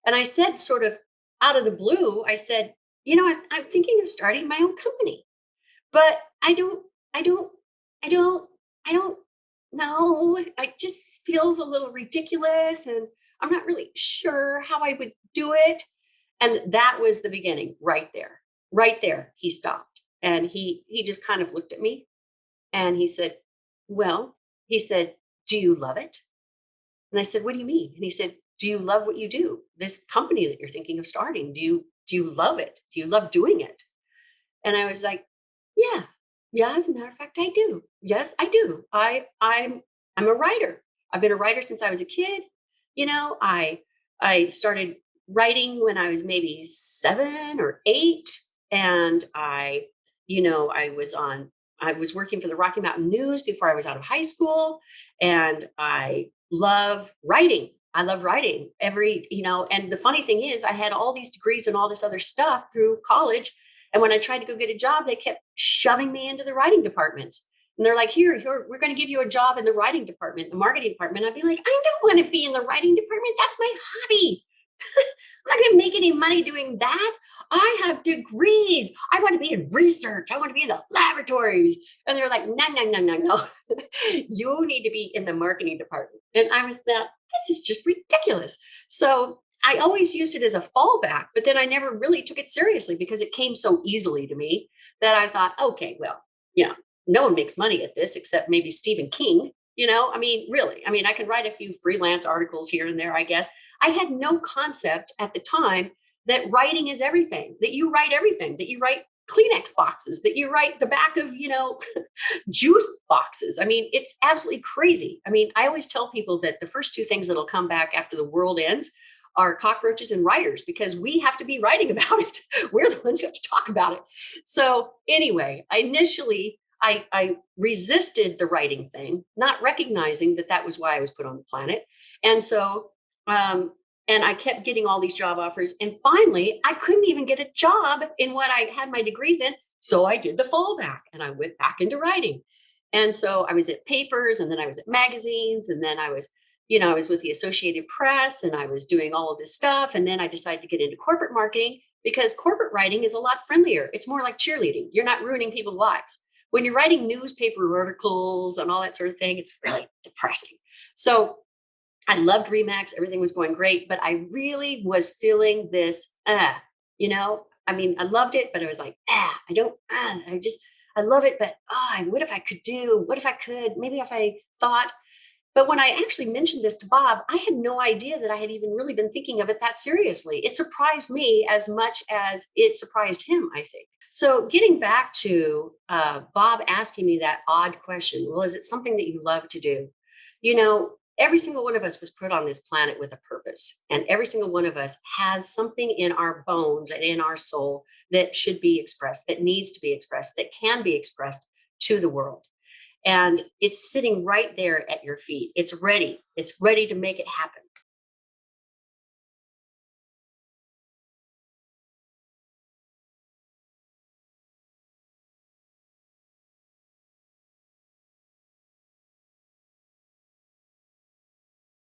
And I said, sort of out of the blue, I said, I'm thinking of starting my own company, but I don't, I don't, I don't know. It just feels a little ridiculous, and I'm not really sure how I would do it. And that was the beginning right there. Right there, he stopped and he just kind of looked at me and he said, "Well," he said, "do you love it?" And I said, "What do you mean?" And he said, "Do you love what you do? This company that you're thinking of starting, do you love it? Do you love doing it?" And I was like, "Yeah. Yeah, as a matter of fact, I do. Yes, I do. I'm a writer. I've been a writer since I was a kid. I started writing when I was maybe 7 or 8, and I was working for the Rocky Mountain News before I was out of high school, and I love writing. I love writing and the funny thing is I had all these degrees and all this other stuff through college, and when I tried to go get a job, they kept shoving me into the writing departments. And they're like, here, we're going to give you a job in the writing department, the marketing department. I'd be like, I don't want to be in the writing department. That's my hobby. I'm not going to make any money doing that. I have degrees. I want to be in research. I want to be in the laboratories. And they're like, no, no, no, no, no. You need to be in the marketing department. And I was that, this is just ridiculous. So I always used it as a fallback, but then I never really took it seriously because it came so easily to me that I thought, okay, well, no one makes money at this except maybe Stephen King. I mean, really, I mean, I can write a few freelance articles here and there, I guess. I had no concept at the time that writing is everything, that you write everything, that you write Kleenex boxes, that you write the back of, juice boxes. I mean, it's absolutely crazy. I mean, I always tell people that the first two things that'll come back after the world ends are cockroaches and writers, because we have to be writing about it. We're the ones who have to talk about it. So anyway, I resisted the writing thing, not recognizing that that was why I was put on the planet. And so, and I kept getting all these job offers. And finally, I couldn't even get a job in what I had my degrees in. So I did the fallback and I went back into writing. And so I was at papers, and then I was at magazines, and then I was with the Associated Press, and I was doing all of this stuff. And then I decided to get into corporate marketing because corporate writing is a lot friendlier. It's more like cheerleading. You're not ruining people's lives. When you're writing newspaper articles and all that sort of thing, it's really depressing. So I loved Remax. Everything was going great, but I really was feeling this, I mean, I loved it, but I was like, I love it, but what if I could do, what if I could, maybe if I thought. But when I actually mentioned this to Bob, I had no idea that I had even really been thinking of it that seriously. It surprised me as much as it surprised him, I think. So getting back to Bob asking me that odd question, well, is it something that you love to do? Every single one of us was put on this planet with a purpose, and every single one of us has something in our bones and in our soul that should be expressed, that needs to be expressed, that can be expressed to the world. And it's sitting right there at your feet. It's ready. It's ready to make it happen.